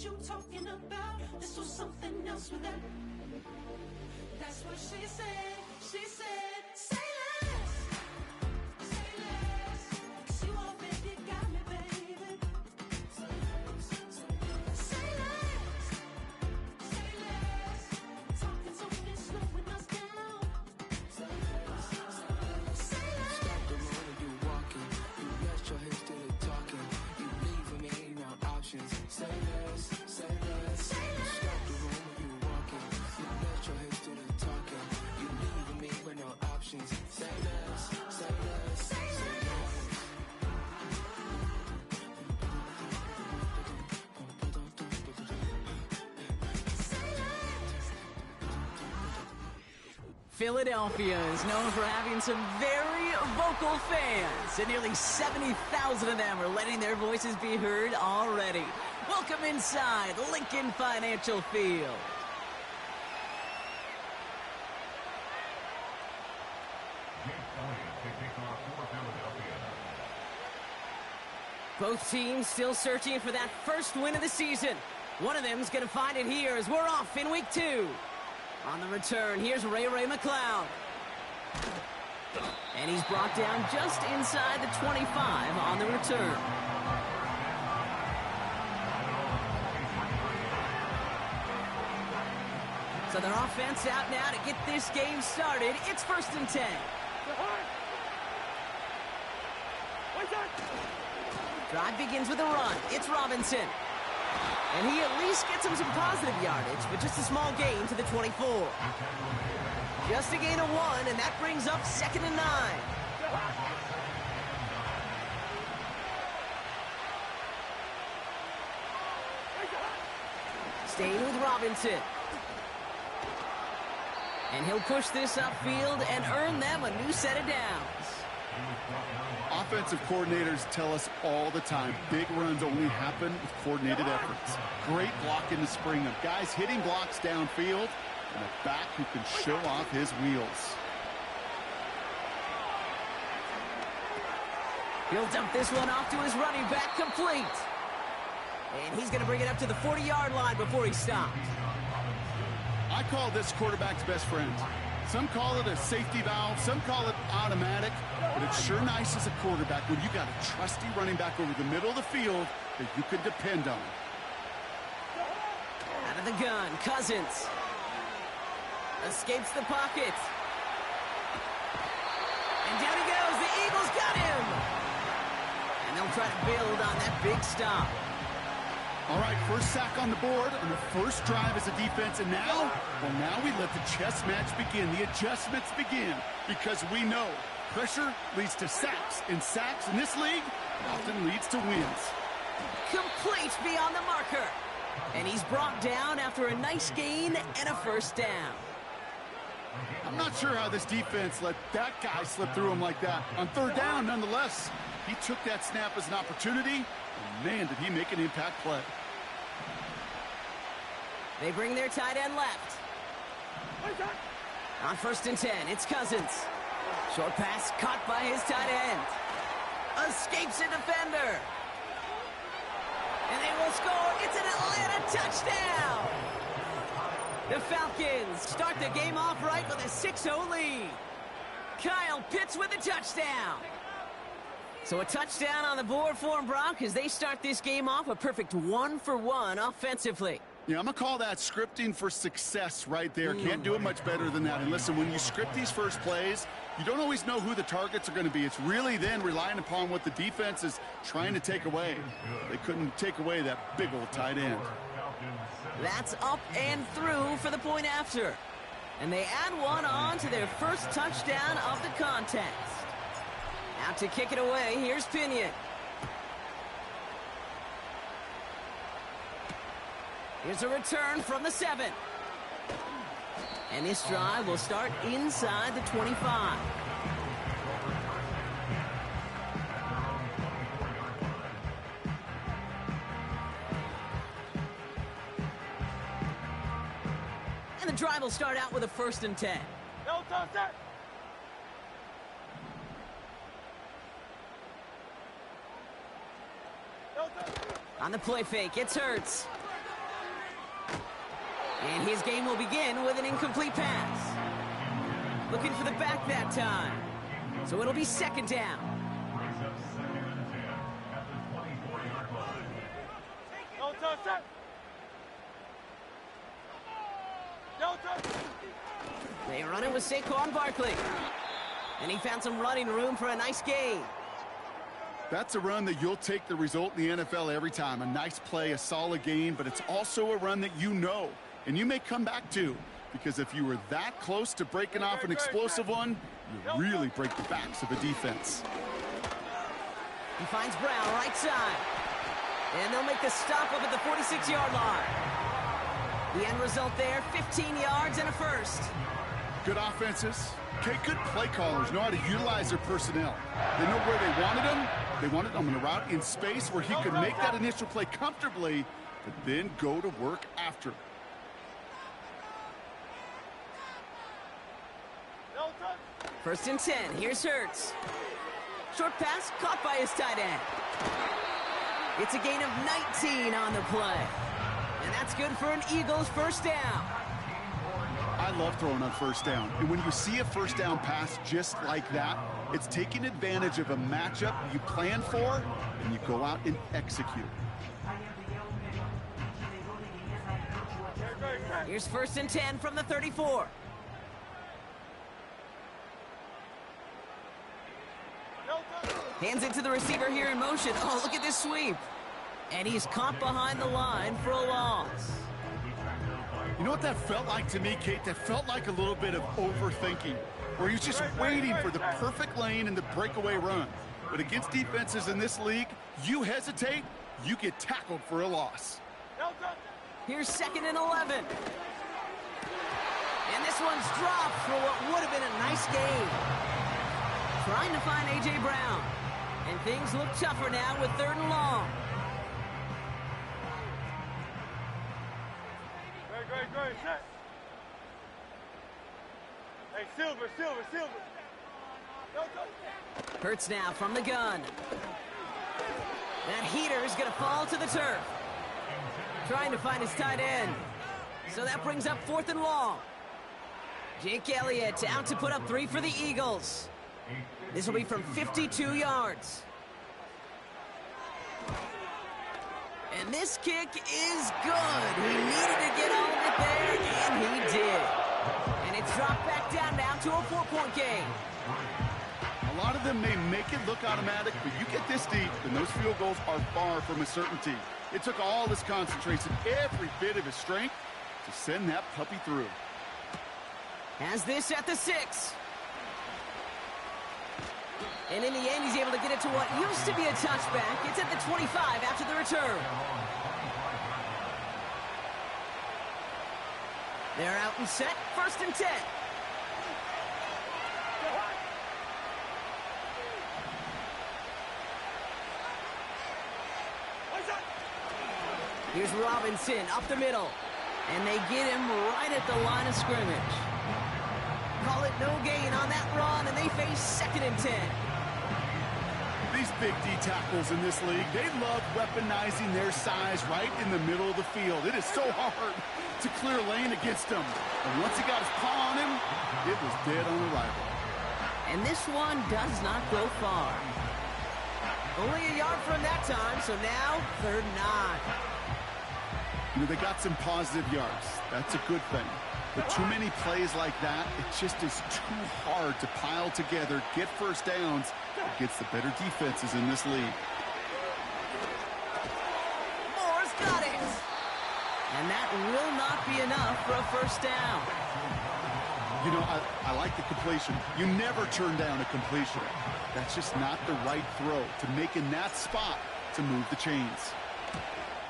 what you talking about. This was something else with that. That's what she said. She said, say less. Say less. 'Cause you already got me, baby. Say less. Say less. Talking so fast, slowing us down. Say less. Say less. Stop the moment you walking. You rest your hips to the talking. You leaving me no options. Say less. Say less. Say less. Stop the moment you walking. You rest your hips to the talking. You leaving me with no options. Say less. Say less. Say less. Philadelphia is known for having some very vocal fans, and nearly 70,000 of them are letting their voices be heard already. Welcome inside Lincoln Financial Field. Both teams still searching for that first win of the season. One of them is going to find it here as we're off in week 2. On the return, here's Ray McLeod. And he's brought down just inside the 25 on the return. So their offense out now to get this game started. It's 1st and 10. Drive begins with a run. It's Robinson. And he at least gets him some positive yardage, but just a small gain to the 24. Just a gain of 1, and that brings up 2nd and 9. Staying with Robinson. And he'll push this upfield and earn them a new set of downs. Offensive coordinators tell us all the time, big runs only happen with coordinated efforts. Great block in the spring of guys hitting blocks downfield and a back who can show off his wheels. He'll dump this one off to his running back, complete. And he's going to bring it up to the 40-yard line before he stops. I call this quarterback's best friend. Some call it a safety valve, some call it automatic, but it's sure nice as a quarterback when you got a trusty running back over the middle of the field that you can depend on. Out of the gun, Cousins. Escapes the pocket. And down he goes, the Eagles got him! And they'll try to build on that big stop. All right, first sack on the board on the first drive as a defense, and now we let the chess match begin. The adjustments begin, because we know pressure leads to sacks, and sacks in this league often leads to wins. Complete beyond the marker. And he's brought down after a nice gain and a first down. I'm not sure how this defense let that guy slip through him like that. On 3rd down, nonetheless, he took that snap as an opportunity, and man, did he make an impact play. They bring their tight end left. On 1st and 10, it's Cousins. Short pass caught by his tight end. Escapes a defender. And they will score. It's an Atlanta touchdown. The Falcons start the game off right with a 6-0 lead. Kyle Pitts with a touchdown. So a touchdown on the board for them, Brock, as they start this game off a perfect 1-for-1 offensively. Yeah, I'm going to call that scripting for success right there. Can't do it much better than that. And listen, when you script these first plays, you don't always know who the targets are going to be. It's really then relying upon what the defense is trying to take away. They couldn't take away that big old tight end. That's up and through for the point after. And they add one on to their first touchdown of the contest. Out to kick it away, here's Pinion. Here's a return from the 7. And this drive will start inside the 25. And the drive will start out with a 1st and 10. No touch that. On the play fake, it's Hurts. And his game will begin with an incomplete pass. Looking for the back that time. So it'll be second down. They run it with Saquon Barkley. And he found some running room for a nice gain. That's a run that you'll take the result in the NFL every time. A nice play, a solid gain, but it's also a run that you know and you may come back to, because if you were that close to breaking off an explosive one, you really break the backs of a defense. He finds Brown right side. And they'll make the stop up at the 46-yard line. The end result there, 15 yards and a first. Good offenses. Okay, good play callers know how to utilize their personnel. They know where they wanted them. They wanted them in a route in space where he could make that initial play comfortably, but then go to work after. First and 10. Here's Hurts. Short pass caught by his tight end. It's a gain of 19 on the play. And that's good for an Eagles first down. I love throwing on first down. And when you see a first down pass just like that, it's taking advantage of a matchup you plan for, and you go out and execute. Here's first and 10 from the 34. Hands it to the receiver here in motion. Oh, look at this sweep. And he's caught behind the line for a loss. You know what that felt like to me, Kate? That felt like a little bit of overthinking, where he's just waiting for the perfect lane and the breakaway run. But against defenses in this league, you hesitate, you get tackled for a loss. Here's second and 11. And this one's dropped for what would have been a nice game. Trying to find A.J. Brown. And things look tougher now with third and long. Great, set. Hey, Silver. Hurts now from the gun. That heater's going to fall to the turf. Trying to find his tight end. So that brings up fourth and long. Jake Elliott out to put up 3 for the Eagles. This will be from 52 yards. And this kick is good. He needed to get all of it there, and he did. And it's dropped back down now to a 4-point game. A lot of them may make it look automatic, but you get this deep, and those field goals are far from a certainty. It took all his concentration, every bit of his strength, to send that puppy through. Has this at the 6. And in the end, he's able to get it to what used to be a touchback. It's at the 25 after the return. They're out and set. First and 10. Here's Robinson up the middle. And they get him right at the line of scrimmage. Call it no gain on that run, and they face second and 10. These big D tackles in this league, they love weaponizing their size right in the middle of the field. It is so hard to clear lane against him. And once he got his paw on him, it was dead on arrival. And this one does not go far. Only a yard from that time, so now third and 9. You know, they got some positive yards. That's a good thing. But too many plays like that, it just is too hard to pile together, get first downs against the better defenses in this league. Moore's got it. And that will not be enough for a first down. You know, I like the completion. You never turn down a completion. That's just not the right throw to make in that spot to move the chains.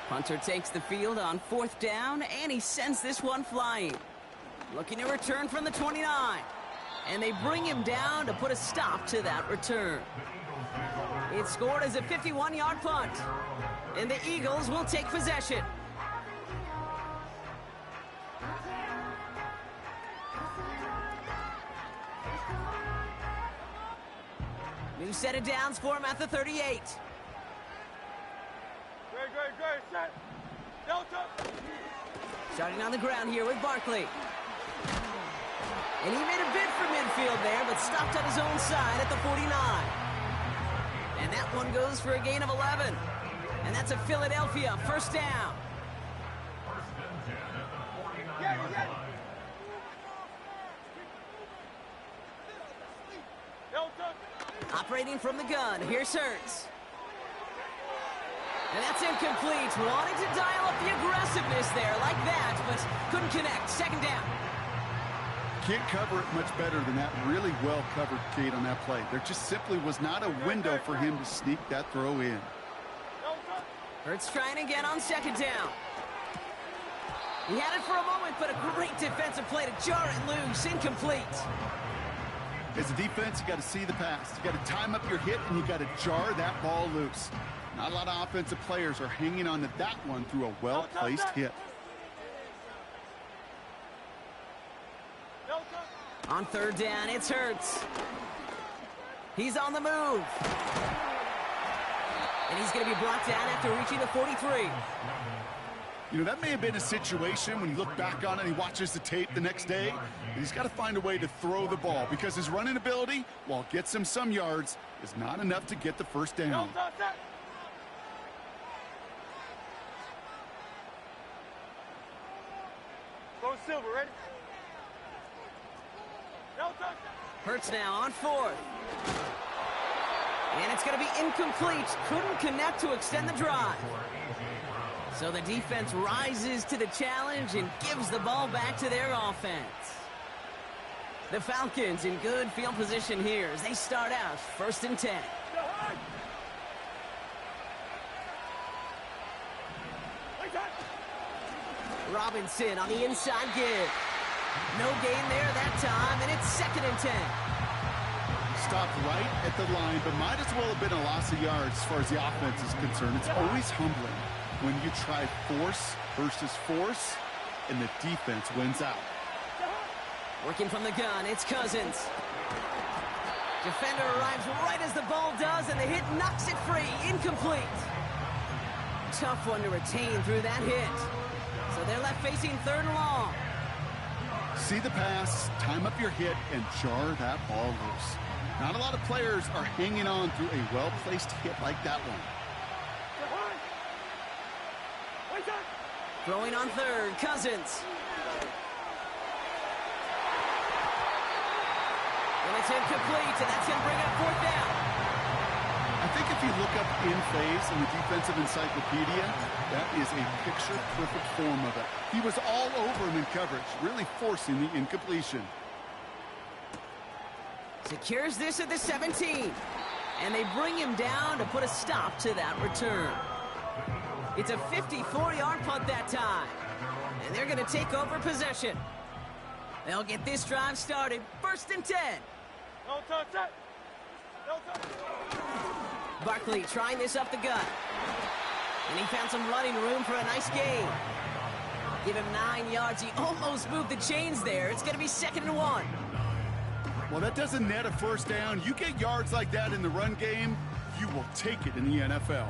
Hunter takes the field on fourth down, and he sends this one flying. Looking to return from the 29. And they bring him down to put a stop to that return. It's scored as a 51-yard punt. And the Eagles will take possession. New set of downs for him at the 38. Great, set. Delta. Starting on the ground here with Barkley. And he made a bid for midfield there, but stopped on his own side at the 49. And that one goes for a gain of 11. And that's a Philadelphia first down. Operating from the gun, here's Hurts. And that's incomplete. Wanting to dial up the aggressiveness there like that, but couldn't connect. Second down. Can't cover it much better than that. Really well covered, Kate, on that play. There just simply was not a window for him to sneak that throw in. Hurts trying again on second down. He had it for a moment, but a great defensive play to jar it loose. Incomplete. As a defense, you got to see the pass. You got to time up your hit, and you got to jar that ball loose. Not a lot of offensive players are hanging on to that one through a well-placed hit. On third down, it's Hurts. He's on the move. And he's going to be brought down after reaching the 43. You know, that may have been a situation when you look back on it and he watches the tape the next day. He's got to find a way to throw the ball because his running ability, while it gets him some yards, is not enough to get the first down. Go Silver, ready? Hurts now on fourth. And it's going to be incomplete. Couldn't connect to extend the drive. So the defense rises to the challenge and gives the ball back to their offense. The Falcons in good field position here as they start out first and 10. Robinson on the inside give. No gain there that time, and it's second and 10. Stopped right at the line, but might as well have been a loss of yards as far as the offense is concerned. It's always humbling when you try force versus force, and the defense wins out. Working from the gun, it's Cousins. Defender arrives right as the ball does, and the hit knocks it free. Incomplete. Tough one to retain through that hit. So they're left facing third and long. See the pass, time up your hit, and jar that ball loose. Not a lot of players are hanging on through a well-placed hit like that one. Throwing on third, Cousins. And it's incomplete, and that's going to bring up fourth down. I think if you look up in phase in the defensive encyclopedia, that is a picture-perfect form of it. He was all over him in coverage, really forcing the incompletion. Secures this at the 17. And they bring him down to put a stop to that return. It's a 54-yard punt that time. And they're going to take over possession. They'll get this drive started. First and 10. No touch that. No touch. Barkley trying this up the gut. And he found some running room for a nice gain. Give him 9 yards. He almost moved the chains there. It's going to be second and 1. Well, that doesn't net a first down. You get yards like that in the run game, you will take it in the NFL.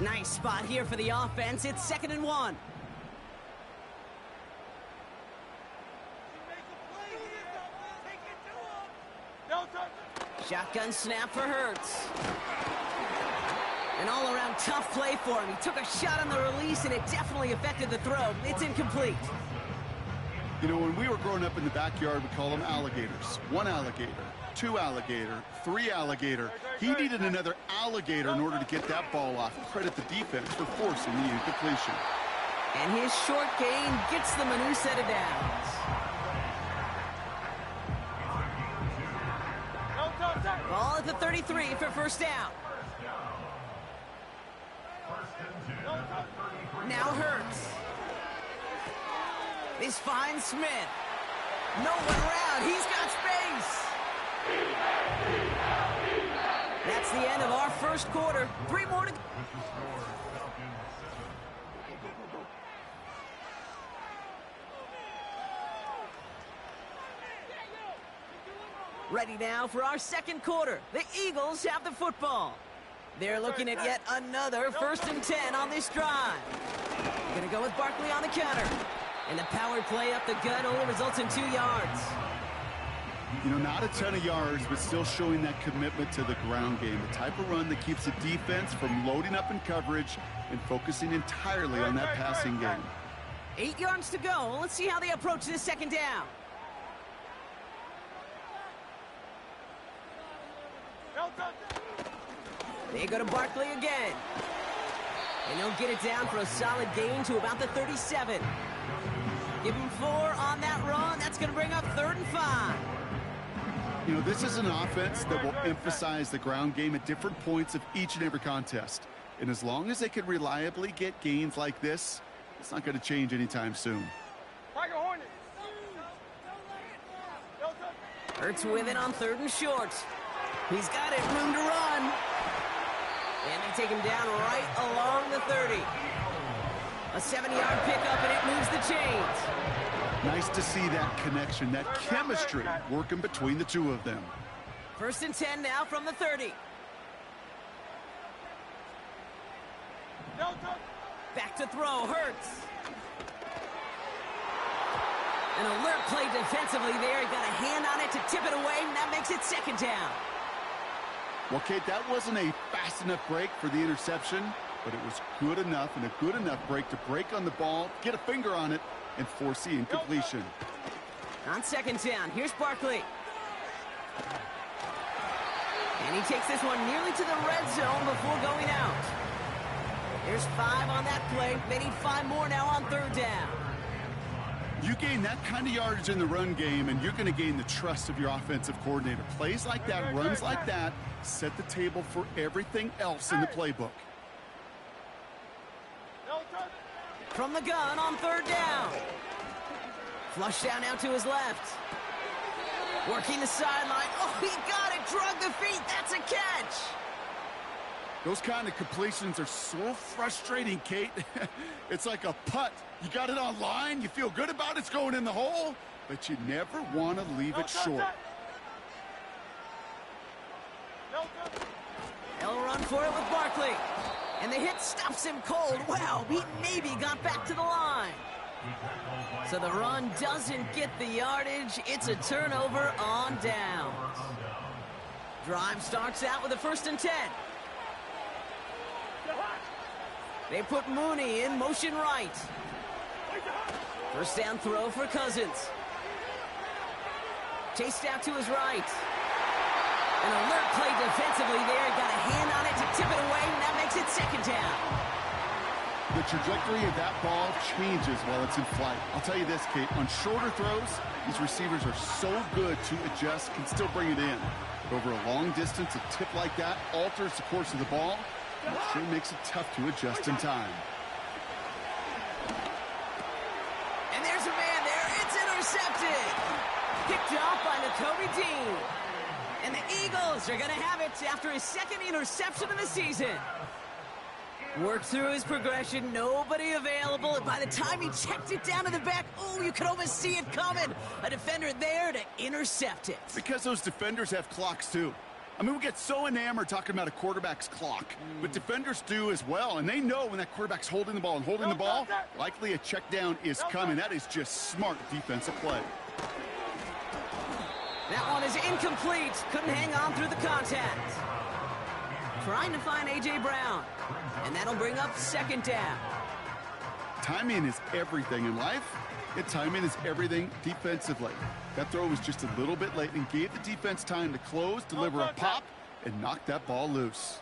Nice spot here for the offense. It's second and 1. Shotgun snap for Hurts. An all-around tough play for him. He took a shot on the release, and it definitely affected the throw. It's incomplete. You know, when we were growing up in the backyard, we call them alligators. 1 alligator, 2 alligator, 3 alligator. He needed another alligator in order to get that ball off. Credit the defense for forcing the incompletion. And his short gain gets them a new set of downs. Ball at the 33 for first down. Now Hurts. This finds Smith. No one around. He's got space. That's the end of our first quarter. 3 more to go. Ready now for our second quarter. The Eagles have the football. They're looking at yet another 1st and 10 on this drive. Gonna go with Barkley on the counter. And the power play up the gut only results in 2 yards. You know, not a ton of yards, but still showing that commitment to the ground game. The type of run that keeps the defense from loading up in coverage and focusing entirely on that passing game. 8 yards to go. Let's see how they approach this 2nd down. They go to Barkley again. And he'll get it down for a solid gain to about the 37. Give him 4 on that run. That's going to bring up 3rd and 5. You know, this is an offense that will emphasize the ground game at different points of each and every contest. And as long as they can reliably get gains like this, it's not going to change anytime soon. Hurts with it on 3rd and short. He's got it, room to run. And they take him down right along the 30. A 7-yard pickup, and it moves the chains. Nice to see that connection, that chemistry working between the two of them. 1st and 10 now from the 30. Back to throw, Hurts. An alert play defensively there. He got a hand on it to tip it away, and that makes it 2nd down. Well, Kate, that wasn't a fast enough break for the interception, but it was good enough and a good enough break to break on the ball, get a finger on it, and force the incompletion. On 2nd down, here's Barkley. And he takes this one nearly to the red zone before going out. There's 5 on that play. They need 5 more now on 3rd down. You gain that kind of yardage in the run game, and you're going to gain the trust of your offensive coordinator. Plays like that, runs like that, set the table for everything else in the playbook. From the gun on 3rd down. Flush down now to his left. Working the sideline. Oh, he got it. Drug the feet. That's a catch. Those kind of completions are so frustrating, Kate. It's like a putt. You got it on line. You feel good about it's going in the hole, but you never want to leave it short. They'll run for it with Barkley. And the hit stops him cold. Wow, he maybe got back to the line. So the run doesn't get the yardage. It's a turnover on downs. Drive starts out with a 1st and 10. They put Mooney in motion right. 1st down throw for Cousins. Chased out to his right. An alert play defensively there. Got a hand on it to tip it away, and that makes it 2nd down. The trajectory of that ball changes while it's in flight. I'll tell you this, Kate, on shorter throws, these receivers are so good to adjust, can still bring it in. Over a long distance, a tip like that alters the course of the ball. It sure makes it tough to adjust in time. And there's a man there. It's intercepted. Picked up by Nakobe Dean. And the Eagles are going to have it after his 2nd interception of the season. Worked through his progression, nobody available, and by the time he checked it down to the back, oh, you could almost see it coming. A defender there to intercept it. Because those defenders have clocks, too. I mean, we get so enamored talking about a quarterback's clock, but defenders do as well, and they know when that quarterback's holding the ball and holding the ball, likely a check down is coming. That is just smart defensive play. That one is incomplete. Couldn't hang on through the contact. Trying to find A.J. Brown, and that'll bring up 2nd down. Timing is everything in life. Timing is everything defensively. That throw was just a little bit late and gave the defense time to close, deliver a pop, and knock that ball loose.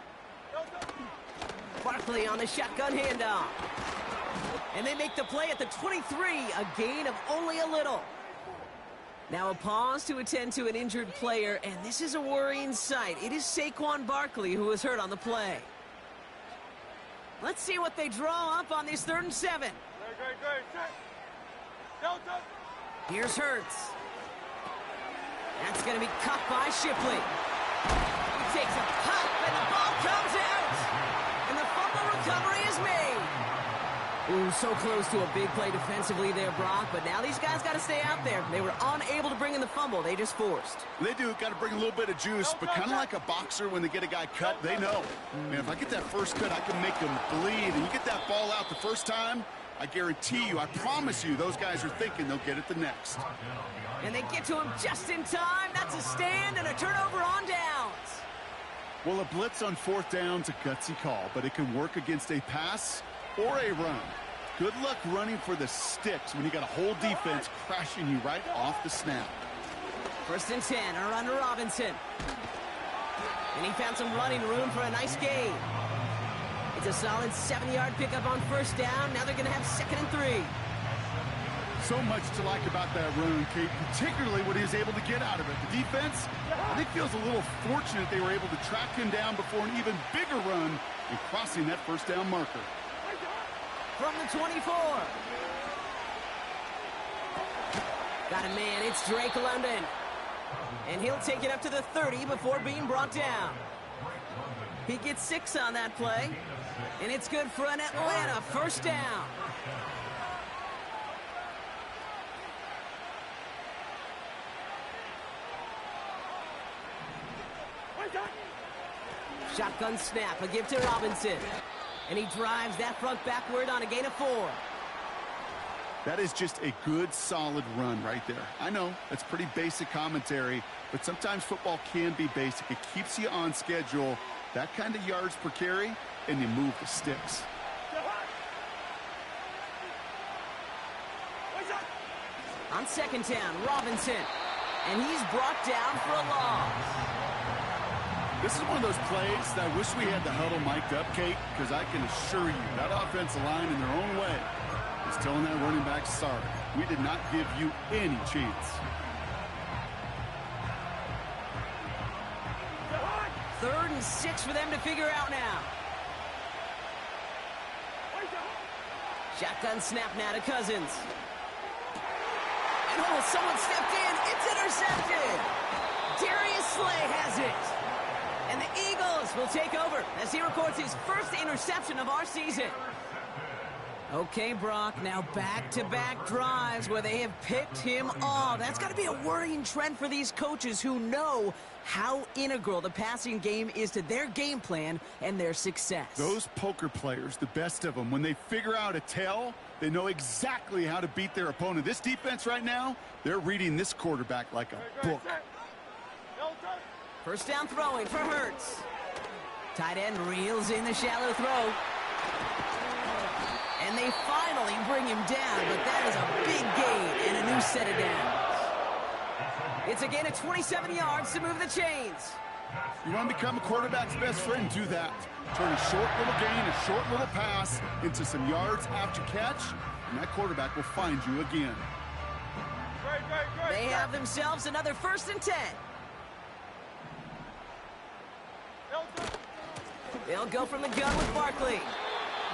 Barkley on the shotgun handoff. And they make the play at the 23, a gain of only a little. Now a pause to attend to an injured player, and this is a worrying sight. It is Saquon Barkley who was hurt on the play. Let's see what they draw up on this 3rd and 7. Here's Hurts. That's going to be cut by Shipley. He takes a pop, and the ball comes out. And the fumble recovery is made. Ooh, so close to a big play defensively there, Brock, but now these guys got to stay out there. They were unable to bring in the fumble. They just forced. They do. Got to bring a little bit of juice, but kind of like a boxer when they get a guy cut, they know. Man, if I get that first cut, I can make him bleed. And you get that ball out the first time, I guarantee you, I promise you, those guys are thinking they'll get it the next. And they get to him just in time. That's a stand and a turnover on downs. Well, a blitz on fourth down's a gutsy call, but it can work against a pass or a run. Good luck running for the sticks when you got a whole defense crashing you right off the snap. 1st and 10, a run to Robinson. And he found some running room for a nice gain. It's a solid 7-yard pickup on 1st down. Now they're going to have 2nd and 3. So much to like about that run, Kate, particularly what he was able to get out of it. The defense, I think, feels a little fortunate they were able to track him down before an even bigger run and crossing that 1st down marker. From the 24. Got a man, it's Drake London. And he'll take it up to the 30 before being brought down. He gets 6 on that play. And it's good for an Atlanta 1st down. Shotgun snap, a give to Robinson. And he drives that front backward on a gain of 4. That is just a good, solid run right there. I know, that's pretty basic commentary, but sometimes football can be basic. It keeps you on schedule, that kind of yards per carry, and you move the sticks. On 2nd down, Robinson. And he's brought down for a loss. This is one of those plays that I wish we had the huddle mic'd up, Kate, because I can assure you that offensive line in their own way is telling that running back, sorry, we did not give you any chance. 3rd and 6 for them to figure out now. Shotgun snap now to Cousins. And oh, someone stepped in. It's intercepted. Darius Slay has it. And the Eagles will take over as he records his 1st interception of our season. Okay, Brock, now back-to-back drives where they have picked him off. That's got to be a worrying trend for these coaches who know how integral the passing game is to their game plan and their success. Those poker players, the best of them, when they figure out a tell, they know exactly how to beat their opponent. This defense right now, they're reading this quarterback like a book. 1st down throwing for Hurts. Tight end reels in the shallow throw. And they finally bring him down, but that is a big gain and a new set of downs. It's a gain of 27 yards to move the chains. You want to become a quarterback's best friend, do that. Turn a short little gain, a short little pass into some yards after catch, and that quarterback will find you again. They have themselves another 1st and 10. They'll go from the gun with Barkley.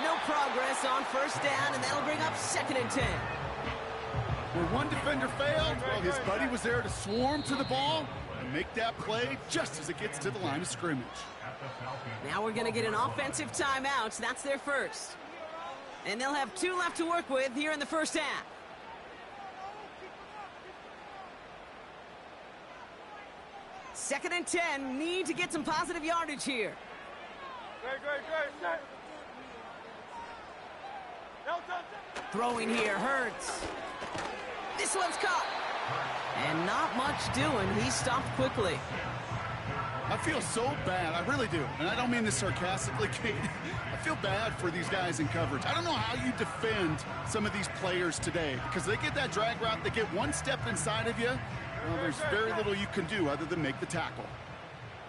No progress on 1st down, and that'll bring up 2nd and 10. Where one defender failed, well, his buddy was there to swarm to the ball and make that play just as it gets to the line of scrimmage. Now we're going to get an offensive timeout. That's their 1st. And they'll have 2 left to work with here in the 1st half. Second and 10, need to get some positive yardage here. Great. Throwing here, Hurts. This one's caught. And not much doing. He stopped quickly. I feel so bad. I really do. And I don't mean this sarcastically, Kate. I feel bad for these guys in coverage. I don't know how you defend some of these players today because they get that drag route, they get one step inside of you. Well, there's very little you can do other than make the tackle.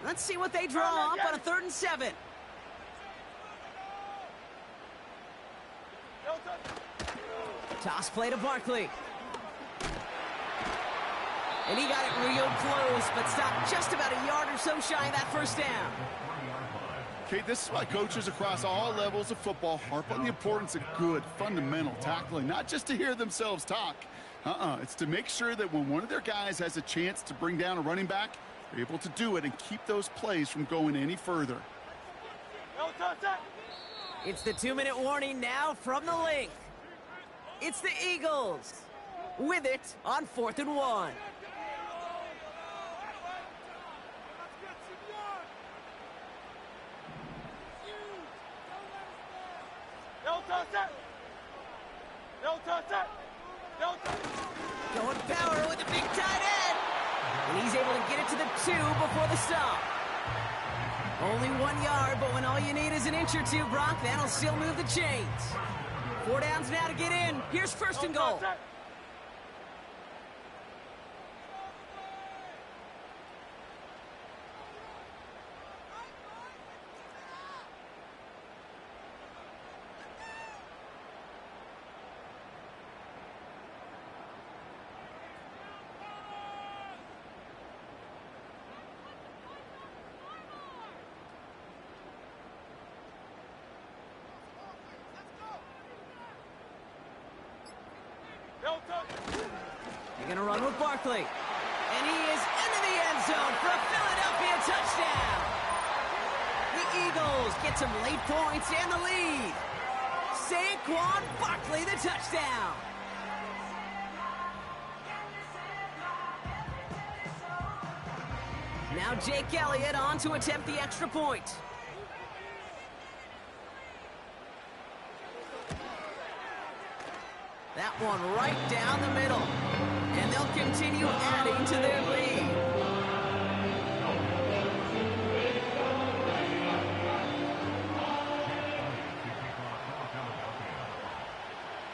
Let's see what they draw up on a 3rd and 7. Toss play to Barkley. And he got it real close, but stopped just about a yard or so shy of that 1st down. Okay, this is why coaches across all levels of football harp on the importance of good, fundamental tackling, not just to hear themselves talk. It's to make sure that when one of their guys has a chance to bring down a running back, they're able to do it and keep those plays from going any further. It's the 2-minute warning now from the length. It's the Eagles with it on 4th and 1. No touch it! No touch it! No touch it! Going power with a big tight end. And he's able to get it to the 2 before the stop. Only 1 yard, but when all you need is an inch or two, Brock, that'll still move the chains. 4 downs now to get in. Here's 1st and goal. They're going to run with Barkley. And he is into the end zone for a Philadelphia touchdown. The Eagles get some late points and the lead. Saquon Barkley, the touchdown. Now Jake Elliott on to attempt the extra point. That one right down the middle. And they'll continue adding to their lead.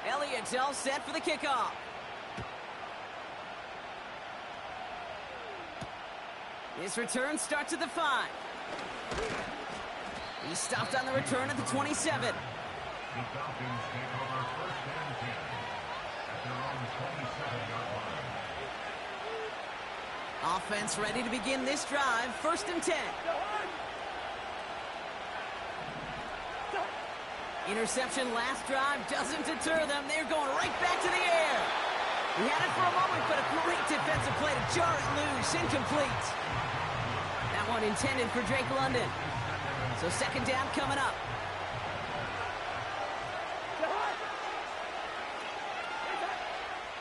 Elliott's all set for the kickoff. This return starts at the 5. He stopped on the return at the 27. The Falcons take over 1st and 10 at their own 27-yard line. Offense ready to begin this drive. 1st and 10. Interception last drive doesn't deter them. They're going right back to the air. He had it for a moment, but a great defensive play to jar it loose. Incomplete. That one intended for Drake London. So 2nd down coming up.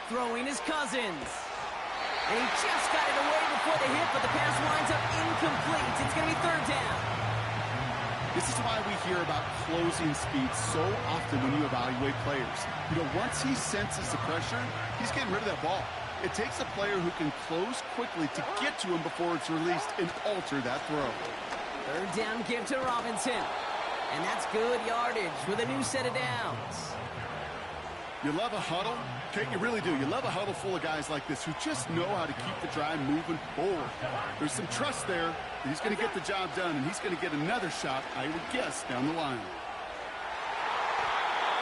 Throwing his Cousins. And he just got it away before the hit, but the pass winds up incomplete. It's going to be 3rd down. This is why we hear about closing speed so often when you evaluate players. You know, once he senses the pressure, he's getting rid of that ball. It takes a player who can close quickly to get to him before it's released and alter that throw. 3rd down give to Robinson. And that's good yardage with a new set of downs. You love a huddle? Okay, you really do. You love a huddle full of guys like this who just know how to keep the drive moving forward. There's some trust there that he's going to get the job done, and he's going to get another shot, I would guess, down the line.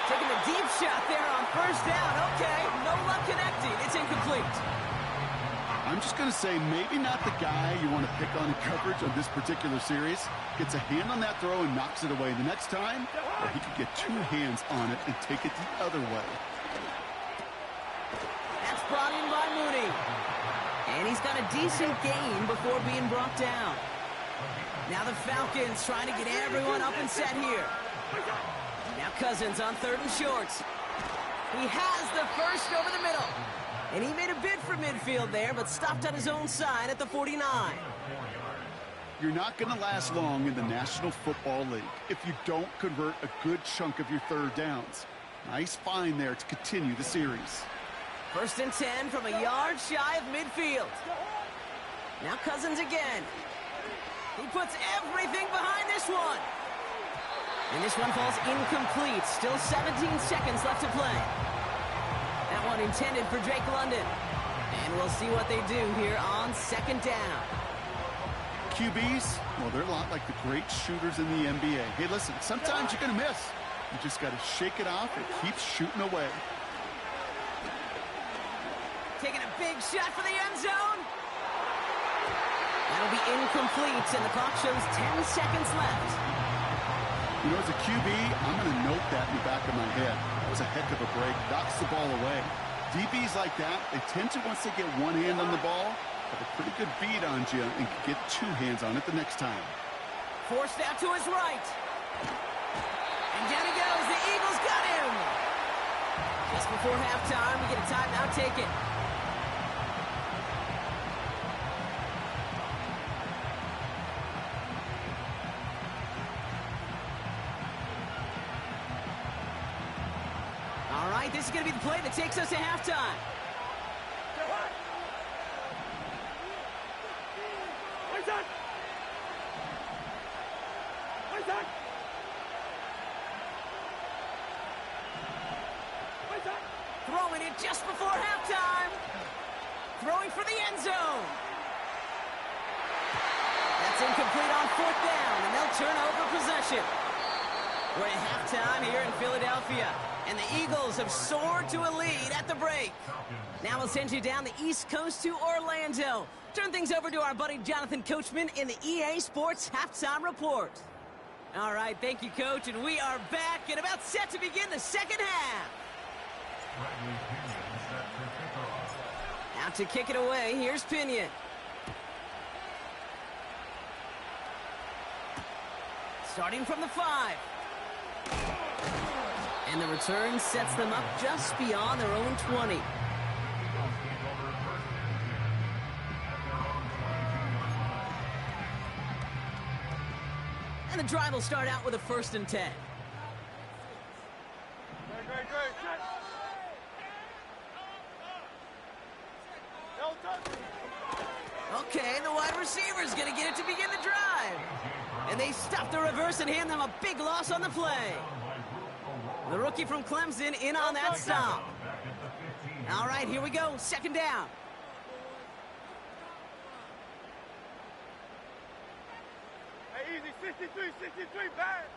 Taking a deep shot there on 1st down. Okay, no luck connecting. It's incomplete. I'm just going to say maybe not the guy you want to pick on in coverage on this particular series. Gets a hand on that throw and knocks it away. The next time, well, he could get 2 hands on it and take it the other way. That's brought in by Mooney. And he's got a decent gain before being brought down. Now the Falcons trying to get everyone up and set here. Now Cousins on 3rd and shorts. He has the 1st over the middle. And he made a bid for midfield there, but stopped on his own side at the 49. You're not going to last long in the National Football League if you don't convert a good chunk of your 3rd downs. Nice find there to continue the series. 1st and 10 from a yard shy of midfield. Now Cousins again. He puts everything behind this one. And this one falls incomplete. Still 17 seconds left to play. That one intended for Drake London. And we'll see what they do here on 2nd down. QBs, well, they're a lot like the great shooters in the NBA. Hey, listen, sometimes you're going to miss. You just got to shake it off and keep shooting away. Taking a big shot for the end zone. That'll be incomplete, and the clock shows 10 seconds left. You know, as a QB, I'm going to note that in the back of my head. That was a heck of a break. Knocks the ball away. DBs like that, they tend to, once they get one hand on the ball, have a pretty good beat on you and can get 2 hands on it the next time. Forced out to his right. And down he goes. The Eagles got him. Just before halftime, we get a timeout taken. All right, this is going to be the play that takes us to halftime. Throwing it just before halftime. Throwing for the end zone. That's incomplete on 4th down, and they'll turn over possession. We're at halftime here in Philadelphia, and the Eagles have soared to a lead at the break. Now we'll send you down the East Coast to Orlando. Turn things over to our buddy Jonathan Coachman in the EA Sports Halftime Report. All right, thank you, Coach, and we are back and about set to begin the second half. Out to kick it away, here's Pinion. Starting from the 5. And the return sets them up just beyond their own 20. And the drive will start out with a 1st and 10. Okay, the wide receiver's going to get it to begin the drive. And they stop the reverse and hand them a big loss on the play. The rookie from Clemson in on that stop. All right, here we go. 2nd down. Hey, easy. 63, back.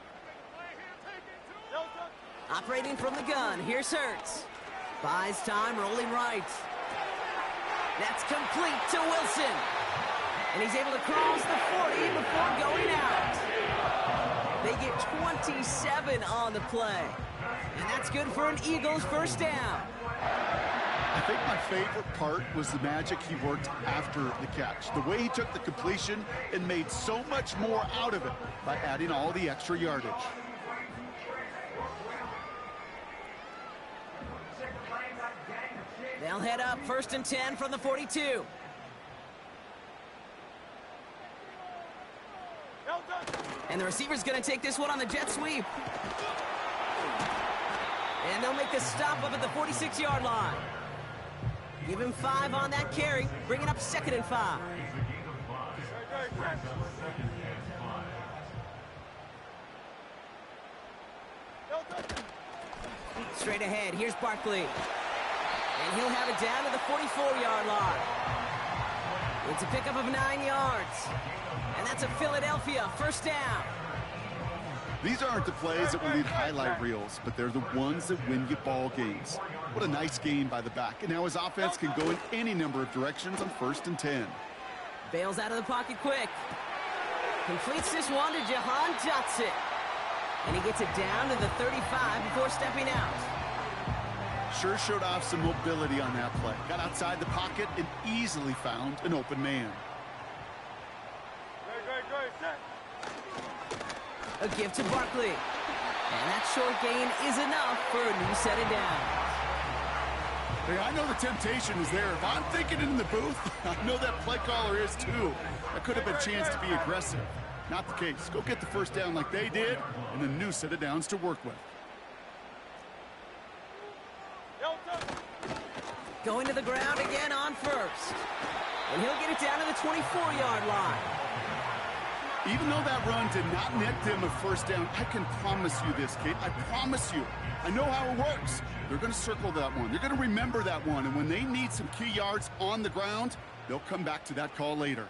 Operating from the gun, here's Hurts. Buys time, rolling right. That's complete to Wilson. And he's able to cross the 40 before going out. They get 27 on the play. And that's good for an Eagles 1st down. I think my favorite part was the magic he worked after the catch. The way he took the completion and made so much more out of it by adding all the extra yardage. They'll head up 1st and 10 from the 42. And the receiver's going to take this one on the jet sweep. And they'll make the stop up at the 46-yard line. Give him 5 on that carry, bringing up 2nd and 5. Straight ahead, here's Barkley. And he'll have it down to the 44-yard line. It's a pickup of 9 yards. And that's a Philadelphia 1st down. These aren't the plays that will lead highlight reels, but they're the ones that win you ball games. What a nice game by the back. And now his offense can go in any number of directions on 1st and 10. Bails out of the pocket quick. Completes this one to Jahan Dotson. And he gets it down to the 35 before stepping out. Sure showed off some mobility on that play. Got outside the pocket and easily found an open man. A gift to Barkley. And that short gain is enough for a new set of downs. Hey, I know the temptation is there. If I'm thinking in the booth, I know that play caller is too. That could have been a chance to be aggressive. Not the case. Go get the 1st down like they did, and a new set of downs to work with. Going to the ground again on 1st. And he'll get it down to the 24-yard line. Even though that run did not net them a 1st down, I can promise you this, Kate. I promise you. I know how it works. They're going to circle that one. They're going to remember that one. And when they need some key yards on the ground, they'll come back to that call later.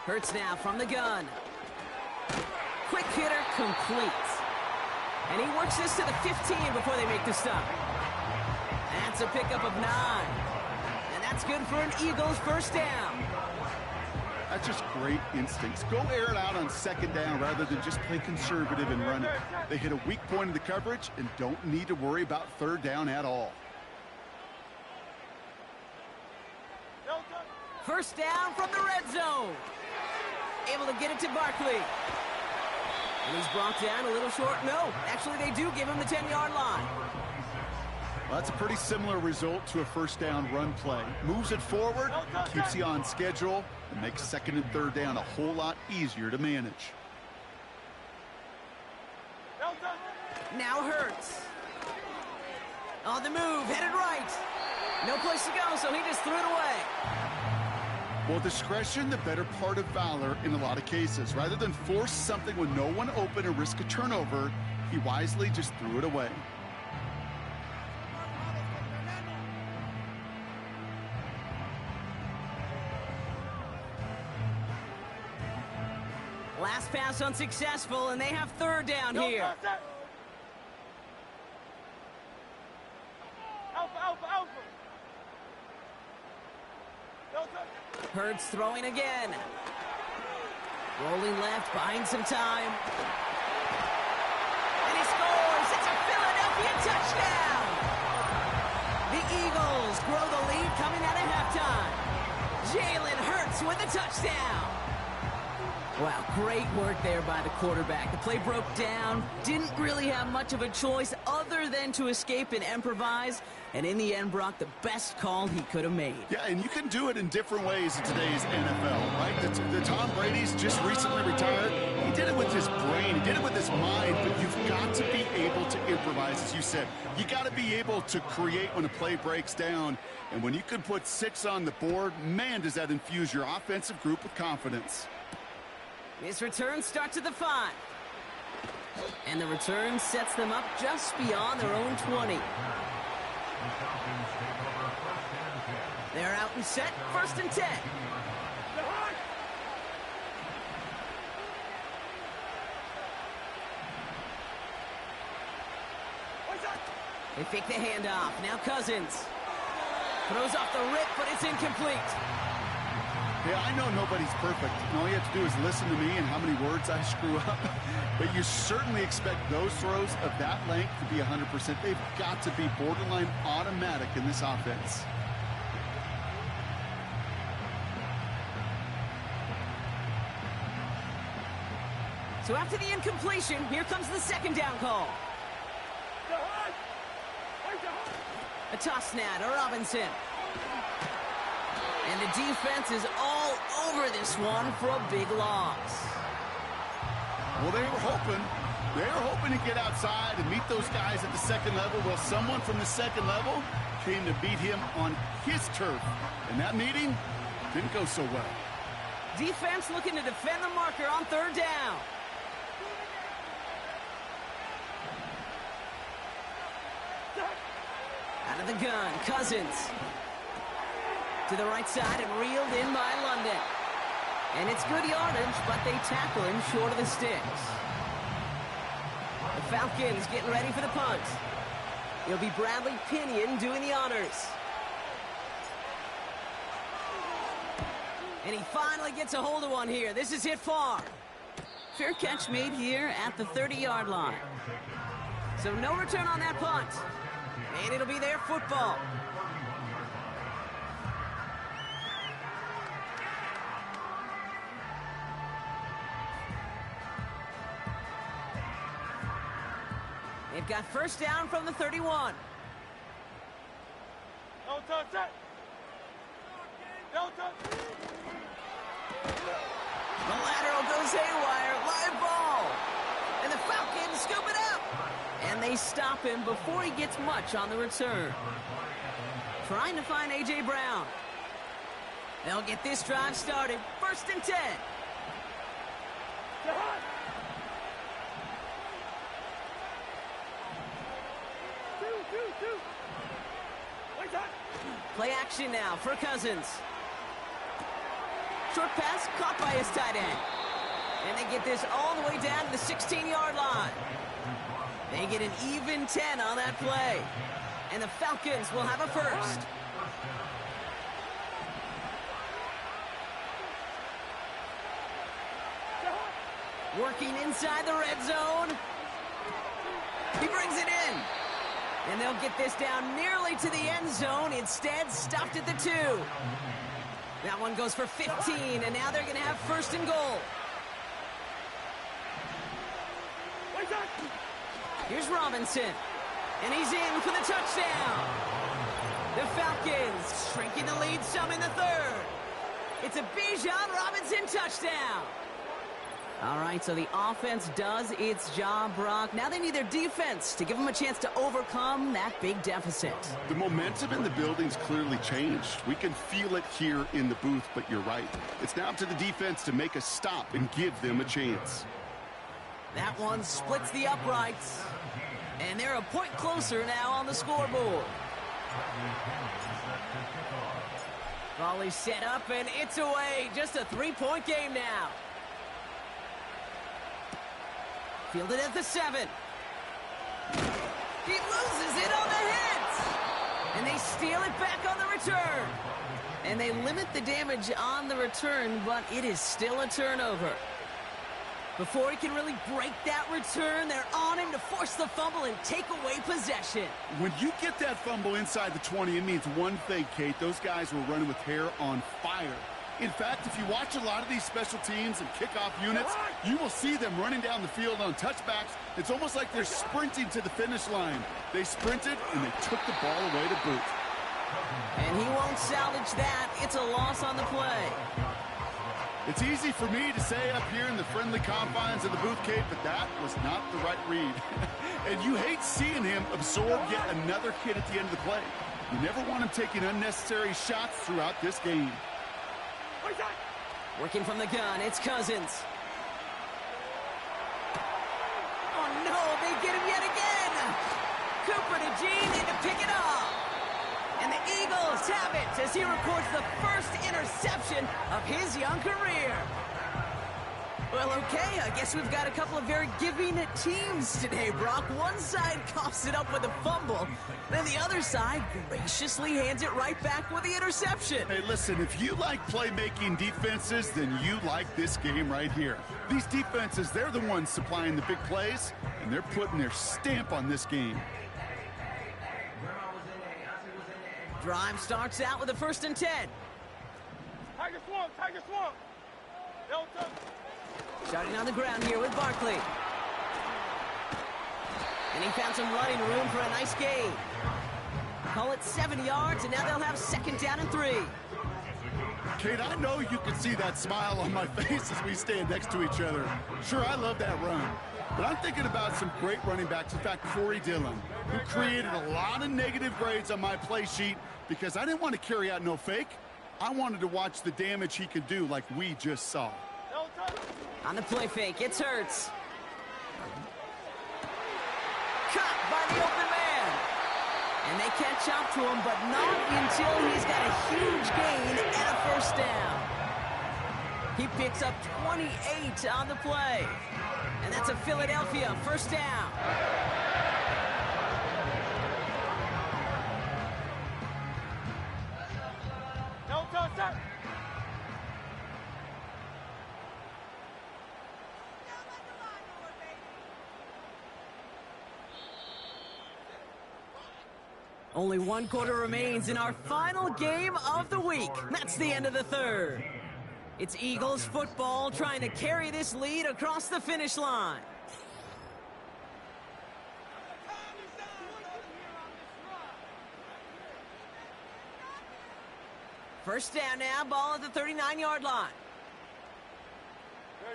Hurts now from the gun. Quick hitter complete. And he works this to the 15 before they make the stop. That's a pickup of 9. And that's good for an Eagles 1st down. That's just great instincts. Go air it out on 2nd down rather than just play conservative and run it. They hit a weak point in the coverage and don't need to worry about 3rd down at all. First down from the red zone. Able to get it to Barkley. And he's brought down a little short. No, actually they do give him the 10-yard line. Well, that's a pretty similar result to a first down run play. Moves it forward, keeps you on schedule, and makes second and third down a whole lot easier to manage. Now Hurts. On the move, headed right. No place to go, so he just threw it away. Well, discretion, the better part of valor in a lot of cases. Rather than force something with no one open and risk a turnover, he wisely just threw it away. Last pass unsuccessful, and they have third down here. Alpha. Hurts throwing again. Rolling left, buying some time. And he scores! It's a Philadelphia touchdown! The Eagles grow the lead coming out of halftime. Jalen Hurts with a touchdown. Wow, great work there by the quarterback. The play broke down, didn't really have much of a choice other than to escape and improvise, and in the end brought the best call he could have made. Yeah, and you can do it in different ways in today's NFL, right? The Tom Brady's just recently retired. He did it with his brain. He did it with his mind, but you've got to be able to improvise, as you said. You got to be able to create when a play breaks down, and when you can put 6 on the board, man, does that infuse your offensive group with confidence. His return starts at the 5. And the return sets them up just beyond their own 20. They're out and set, first and 10. They fake the handoff. Now Cousins. Throws off the rip, but it's incomplete. Yeah, I know nobody's perfect. And all you have to do is listen to me and how many words I screw up. But you certainly expect those throws of that length to be 100%. They've got to be borderline automatic in this offense. So after the incompletion, here comes the second down call. A toss now to Robinson. And the defense is all over this one for a big loss. Well, they were hoping to get outside and meet those guys at the second level. Well, someone from the second level came to beat him on his turf. And that meeting didn't go so well. Defense looking to defend the marker on third down. Out of the gun, Cousins. To the right side and reeled in by London. And it's good yardage, but they tackle him short of the sticks. The Falcons getting ready for the punt. It'll be Bradley Pinion doing the honors. And he finally gets a hold of one here. This is hit far. Fair catch made here at the 30-yard line. So no return on that punt. And it'll be their football. They've got first down from the 31. No touch it. No touch. The lateral goes haywire. Live ball. And the Falcons scoop it up. And they stop him before he gets much on the return. Trying to find A.J. Brown. They'll get this drive started. First and 10. Play action now for Cousins. Short pass caught by his tight end. And they get this all the way down to the 16-yard line. They get an even 10 on that play. And the Falcons will have a first. Working inside the red zone. He brings it in. And they'll get this down nearly to the end zone. Instead, stopped at the 2. That one goes for 15, and now they're going to have first and goal. Here's Robinson, and he's in for the touchdown. The Falcons shrinking the lead some in the third. It's a Bijan Robinson touchdown. All right, so the offense does its job, Brock. Now they need their defense to give them a chance to overcome that big deficit. The momentum in the building's clearly changed. We can feel it here in the booth, but you're right. It's now up to the defense to make a stop and give them a chance. That one splits the uprights, and they're a point closer now on the scoreboard. Volley set up, and it's away. Just a 3-point game now. Fielded at the 7. He loses it on the hit. And they steal it back on the return. And they limit the damage on the return, but it is still a turnover. Before he can really break that return, they're on him to force the fumble and take away possession. When you get that fumble inside the 20, it means one thing, Kate. Those guys were running with hair on fire. In fact, if you watch a lot of these special teams and kickoff units, you will see them running down the field on touchbacks. It's almost like they're sprinting to the finish line. They sprinted, and they took the ball away to boot. And he won't salvage that. It's a loss on the play. It's easy for me to say up here in the friendly confines of the booth, Kate, but that was not the right read. And you hate seeing him absorb yet another hit at the end of the play. You never want him taking unnecessary shots throughout this game. Working from the gun, it's Cousins. Oh, no, they get him yet again. Cooper to Gene in to pick it off. And the Eagles have it as he records the first interception of his young career. Well, okay, I guess we've got a couple of very giving teams today, Brock. One side coughs it up with a fumble, then the other side graciously hands it right back with the interception. Hey, listen, if you like playmaking defenses, then you like this game right here. These defenses, they're the ones supplying the big plays, and they're putting their stamp on this game. Drive starts out with a 1st and 10. Tiger swamp, Tiger swamp. Delta. Starting on the ground here with Barkley. And he found some running room for a nice gain. Call it 7 yards, and now they'll have 2nd down and 3. Kate, I know you can see that smile on my face as we stand next to each other. Sure, I love that run. But I'm thinking about some great running backs. In fact, Corey Dillon, who created a lot of negative grades on my play sheet because I didn't want to carry out no fake. I wanted to watch the damage he could do like we just saw. On the play fake, it's Hurts. Caught by the open man. And they catch up to him, but not until he's got a huge gain and a 1st down. He picks up 28 on the play. And that's a Philadelphia 1st down. Only 1 quarter remains in our final game of the week. That's the end of the 3rd. It's Eagles football trying to carry this lead across the finish line. First down now, ball at the 39-yard line.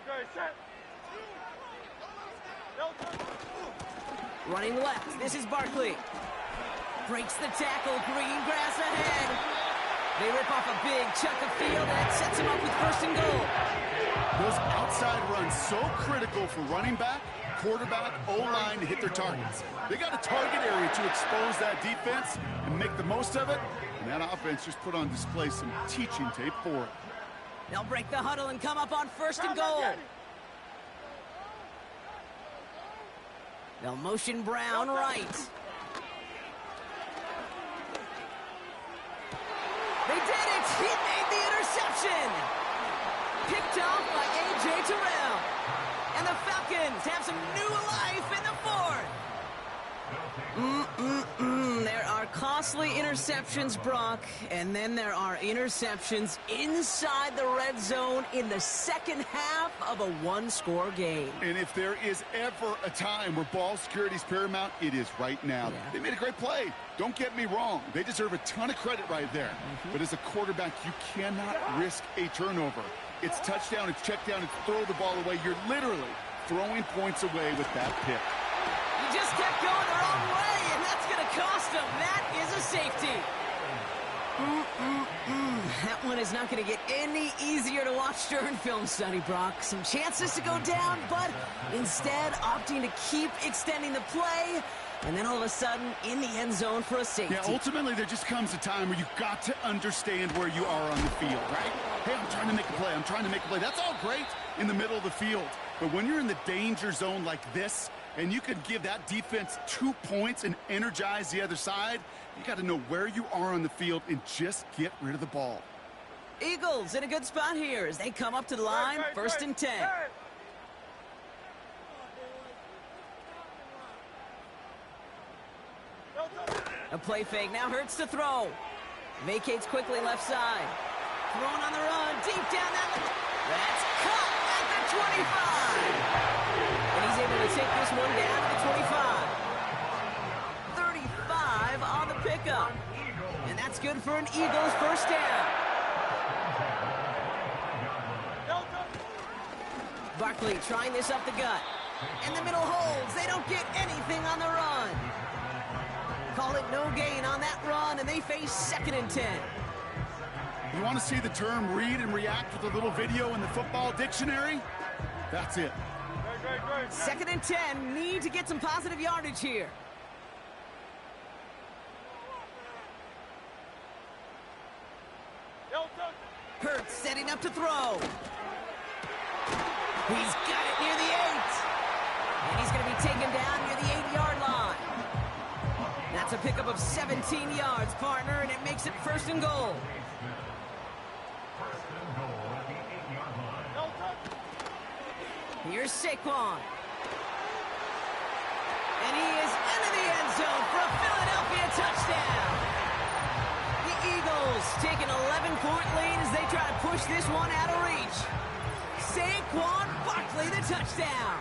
Very set. Running left, this is Barkley. Breaks the tackle, green grass ahead. They rip off a big chunk of field, and that sets him up with 1st and goal. Those outside runs so critical for running back, quarterback, O-line to hit their targets. They got a target area to expose that defense and make the most of it, and that offense just put on display some teaching tape for it. They'll break the huddle and come up on 1st and goal. They'll motion Brown right. They did it! He made the interception! Picked off by A.J. Terrell. And the Falcons have some new life in the 4th. There are Costly interceptions, Brock, and then there are interceptions inside the red zone in the second half of a one-score game. And if there is ever a time where ball security is paramount, it is right now. Yeah. They made a great play. Don't get me wrong. They deserve a ton of credit right there. But as a quarterback, you cannot risk a turnover. It's touchdown, it's check down, it's throw the ball away. You're literally throwing points away with that pick. He just kept going the wrong way, and that's going to cost him. That is a safety. That one is not going to get any easier to watch during film study, Brock. Some chances to go down, but instead opting to keep extending the play, and then all of a sudden in the end zone for a safety. Yeah, ultimately there just comes a time where you've got to understand where you are on the field, right? Hey, I'm trying to make a play. I'm trying to make a play. That's all great in the middle of the field. But when you're in the danger zone like this, and you could give that defense 2 points and energize the other side, you got to know where you are on the field and just get rid of the ball. Eagles in a good spot here as they come up to the line, first and 10. A play fake now hurts to throw. Vacates quickly left side. Thrown on the run, deep down that. That's caught at the 25. And he's able to take this one down to the 25. 35 on the pickup. And that's good for an Eagles first down. Barkley trying this up the gut. And the middle holds. They don't get anything on the run. Call it no gain on that run, and they face second and 10. You want to see the term read and react with a little video in the football dictionary? That's it. Second and 10, need to get some positive yardage here. Hurts setting up to throw. He's got it near the 8. And he's going to be taken down near the 8-yard line. That's a pickup of 17 yards, partner, and it makes it first and goal. Here's Saquon. And he is into the end zone for a Philadelphia touchdown. The Eagles take an 11-point lead as they try to push this one out of reach. Saquon Barkley, the touchdown.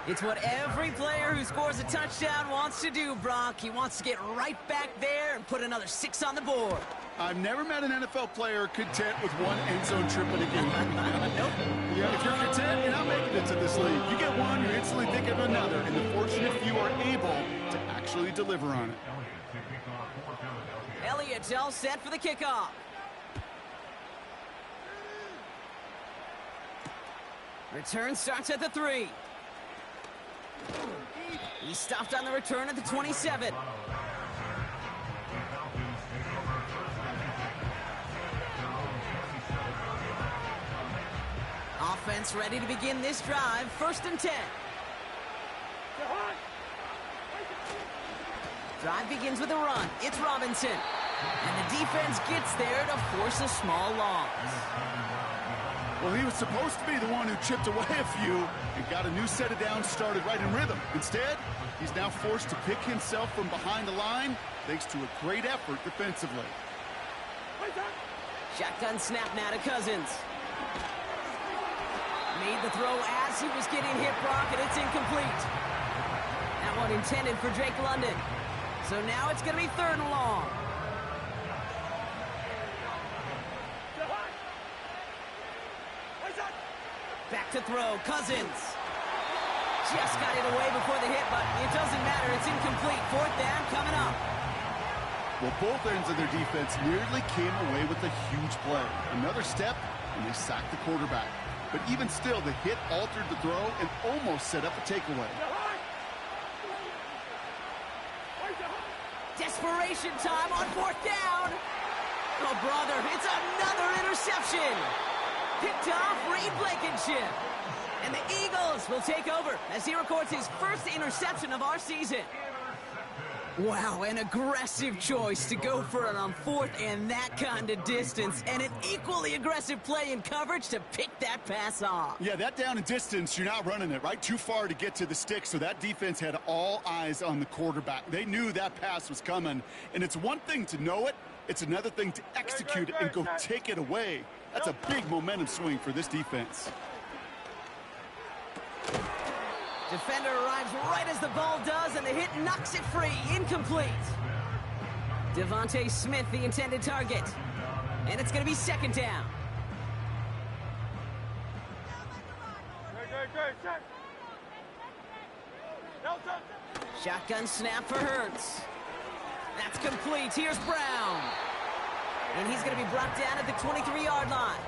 It's what every player who scores a touchdown wants to do, Brock. He wants to get right back there and put another 6 on the board. I've never met an NFL player content with one end zone trip in a game. Nope. Yeah, if you're content, you're not making it to this league. You get one, you're instantly thinking of another, and the fortunate few are able to actually deliver on it. Elliott's all set for the kickoff. Return starts at the 3. He stopped on the return at the 27. Offense ready to begin this drive. First and 10. Drive begins with a run. It's Robinson. And the defense gets there to force a small loss. Well, he was supposed to be the one who chipped away a few and got a new set of downs started right in rhythm. Instead, he's now forced to pick himself from behind the line thanks to a great effort defensively. Shotgun snap now to Cousins. Made the throw as he was getting hit, Brock, and it's incomplete. That one intended for Drake London. So now it's going to be 3rd and long. Back to throw, Cousins. Just got it away before the hit, but it doesn't matter. It's incomplete. 4th down coming up. Well, both ends of their defense nearly came away with a huge play. Another step, and they sacked the quarterback. But even still, the hit altered the throw and almost set up a takeaway. Desperation time on 4th down. Oh, brother, it's another interception. Picked off Reed Blankenship. And the Eagles will take over as he records his first interception of our season. Wow, an aggressive choice to go for it on fourth and that kind of distance, and an equally aggressive play in coverage to pick that pass off. Yeah, that down and distance, you're not running it, right? Too far to get to the stick, so that defense had all eyes on the quarterback. They knew that pass was coming, and it's one thing to know it, it's another thing to execute it and go take it away. That's a big momentum swing for this defense. Defender arrives right as the ball does, and the hit knocks it free. Incomplete. Devontae Smith, the intended target. And it's going to be second down. Shotgun snap for Hurts. That's complete. Here's Brown. And he's going to be brought down at the 23-yard line.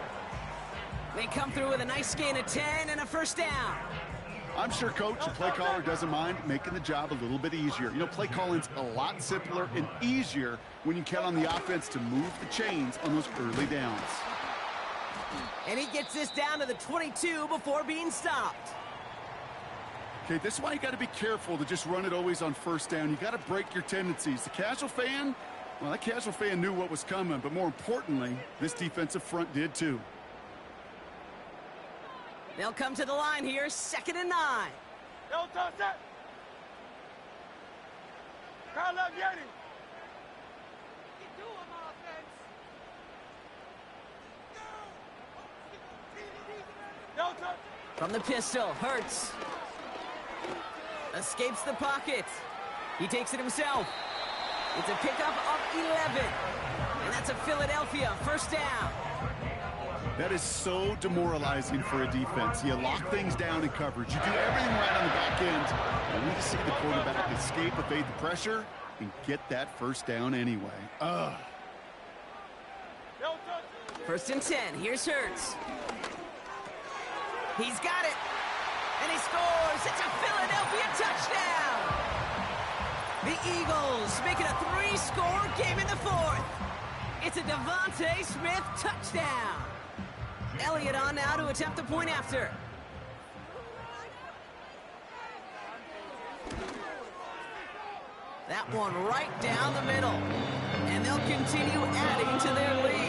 They come through with a nice gain of 10 and a first down. I'm sure Coach, the play caller, doesn't mind making the job a little bit easier. You know, play calling's a lot simpler and easier when you count on the offense to move the chains on those early downs. And he gets this down to the 22 before being stopped. Okay, this is why you got to be careful to just run it always on first down. You got to break your tendencies. The casual fan, well, that casual fan knew what was coming, but more importantly, this defensive front did too. They'll come to the line here, 2nd and 9. Don't touch that. Kyle up, Yeti. Don't touch. From the pistol, Hurts. Escapes the pocket. He takes it himself. It's a pickup of 11. And that's a Philadelphia first down. That is so demoralizing for a defense. You lock things down in coverage. You do everything right on the back end. And we just see the quarterback escape, evade the pressure, and get that first down anyway. Ugh. First and 10. Here's Hurts. He's got it. And he scores. It's a Philadelphia touchdown. The Eagles make it a 3-score game in the fourth. It's a Devontae Smith touchdown. Elliott on now to attempt the point after. That one right down the middle. And they'll continue adding to their lead.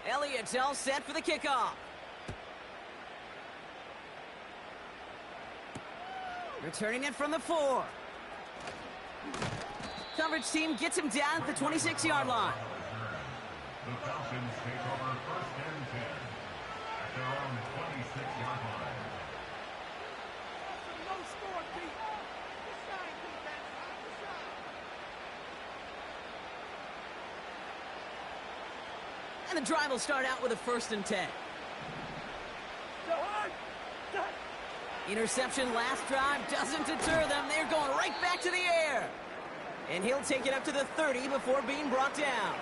Elliott's all set for the kickoff. Returning it from the 4. Coverage team gets him down at the 26-yard line. The Falcons take over 1st and 10 at their own 26-yard line. And the drive will start out with a 1st and 10. Interception last drive doesn't deter them. They're going right back to the air. And he'll take it up to the 30 before being brought down.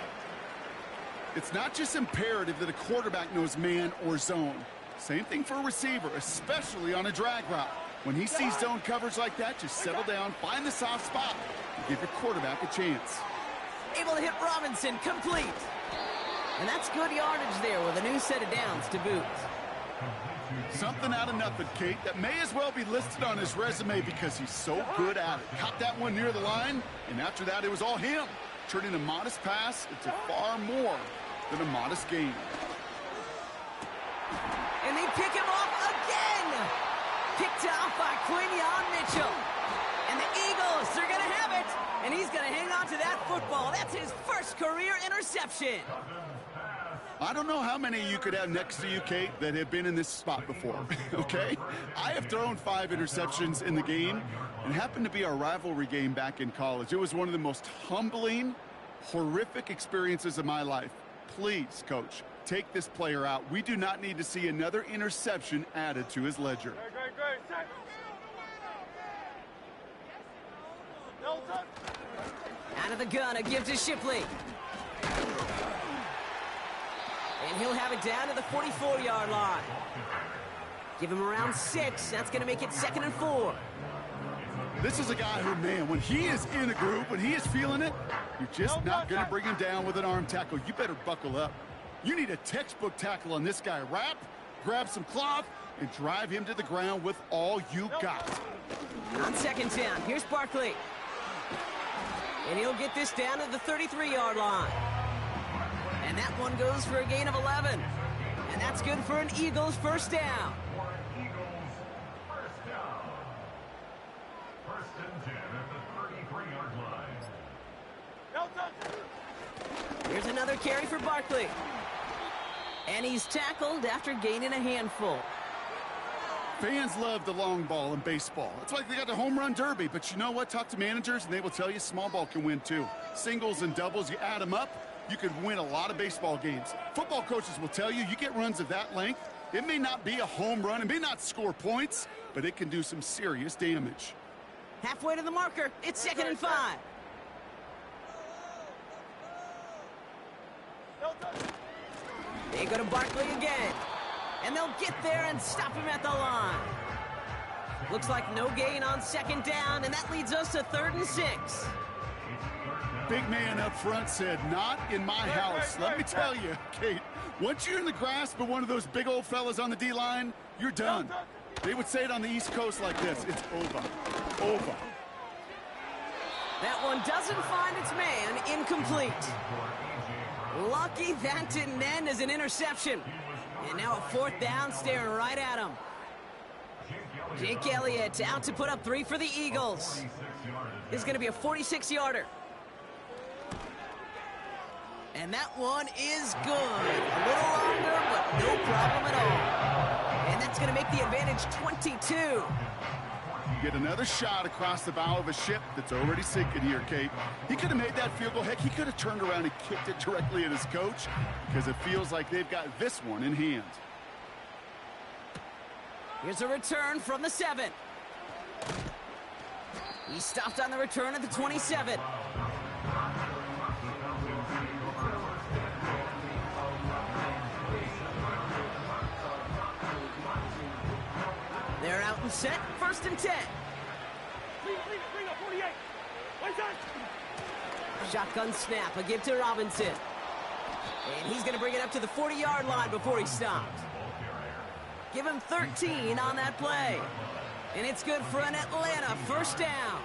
It's not just imperative that a quarterback knows man or zone. Same thing for a receiver, especially on a drag route. When he sees zone coverage like that, just settle down, find the soft spot, and give your quarterback a chance. Able to hit Robinson, complete. And that's good yardage there with a new set of downs to boot. Something out of nothing, Kate, that may as well be listed on his resume because he's so good at it. Caught that one near the line, and after that, it was all him. Turning a modest pass into far more than a modest gain. And they pick him off again. Picked off by Quinyon Mitchell. And the Eagles are going to have it. And he's going to hang on to that football. That's his first career interception. I don't know how many you could have next to you, Kate, that have been in this spot before, okay? I have thrown 5 interceptions in the game, and it happened to be our rivalry game back in college. It was one of the most humbling, horrific experiences of my life. Please, Coach, take this player out. We do not need to see another interception added to his ledger. Great. Out of the gun, a give to Shipley. And he'll have it down to the 44-yard line. Give him around 6. That's going to make it 2nd and 4. This is a guy who, man, when he is in a groove, when he is feeling it, you're just not going to bring him down with an arm tackle. You better buckle up. You need a textbook tackle on this guy. Wrap, grab some cloth, and drive him to the ground with all you got. On 2nd down, here's Barkley. And he'll get this down to the 33-yard line. And that one goes for a gain of 11. And that's good for an Eagles first down. Here's another carry for Barkley. And he's tackled after gaining a handful. Fans love the long ball in baseball. It's like they got the home run derby. But you know what? Talk to managers, and they will tell you small ball can win too. Singles and doubles, you add them up, you could win a lot of baseball games. Football coaches will tell you get runs of that length. It may not be a home run. It may not score points, but it can do some serious damage. Halfway to the marker. It's 2nd and 5. They go to Barkley again. And they'll get there and stop him at the line. Looks like no gain on 2nd down, and that leads us to 3rd and 6. Big man up front said, not in my house. Let me tell you, Kate, once you're in the grasp of one of those big old fellas on the D-line, you're done. They would say it on the East Coast like this: it's over. Over. That one doesn't find its man. Incomplete. Lucky that didn't end as an interception. And now a 4th down staring right at him. Jake Elliott out to put up 3 for the Eagles. This is going to be a 46-yarder. And that one is good. A little longer, but no problem at all. And that's going to make the advantage 22. Get another shot across the bow of a ship that's already sinking here, Kate. He could have made that field goal. Heck, he could have turned around and kicked it directly at his coach, because it feels like they've got this one in hand. Here's a return from the 7. He stopped on the return at the 27. They're out and set. 1st and 10. Shotgun snap. A give to Robinson. And he's going to bring it up to the 40-yard line before he stopped. Give him 13 on that play. And it's good for an Atlanta first down.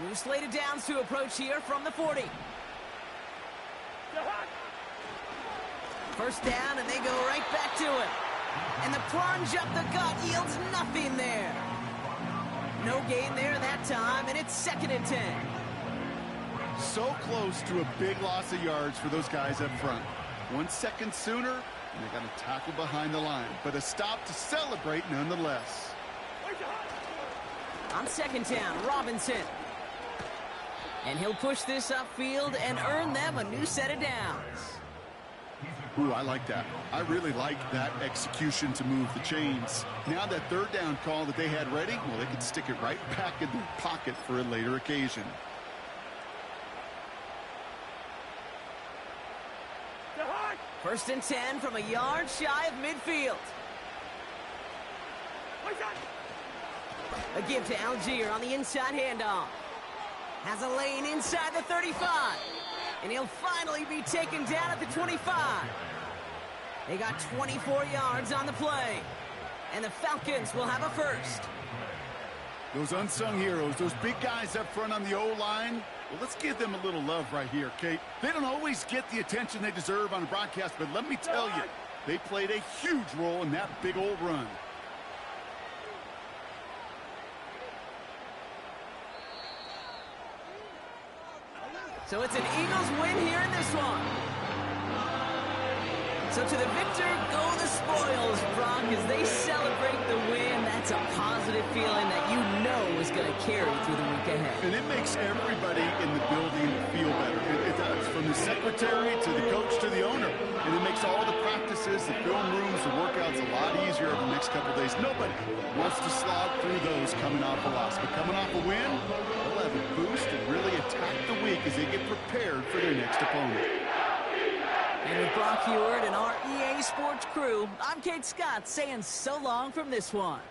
New slated downs to approach here from the 40. First down, and they go right back to it. And the plunge up the gut yields nothing there. No gain there that time, and it's 2nd and 10. So close to a big loss of yards for those guys up front. 1 second sooner, and they got a tackle behind the line. But a stop to celebrate nonetheless. On 2nd down, Robinson. And he'll push this upfield and earn them a new set of downs. Ooh, I like that. I really like that execution to move the chains. Now that 3rd down call that they had ready, well, they can stick it right back in their pocket for a later occasion. First and 10 from a yard shy of midfield. A give to Algier on the inside handoff. Has a lane inside the 35. And he'll finally be taken down at the 25. They got 24 yards on the play. And the Falcons will have a first. Those unsung heroes, those big guys up front on the O-line, well, let's give them a little love right here, Kate. They don't always get the attention they deserve on a broadcast, but let me tell you, they played a huge role in that big old run. So it's an Eagles win here in this one. So to the victor go the spoils, Brock, as they celebrate the win. That's a positive feeling that you know is going to carry through the week ahead. And it makes everybody in the building feel better. It does, from the secretary to the coach to the owner. And it makes all the practices, the film rooms, the workouts a lot easier over the next couple of days. Nobody wants to slog through those coming off a loss. But coming off a win, they'll have a boost and really attack the week as they get prepared for their next opponent. And with Brock Heward and our EA Sports crew, I'm Kate Scott saying so long from this one.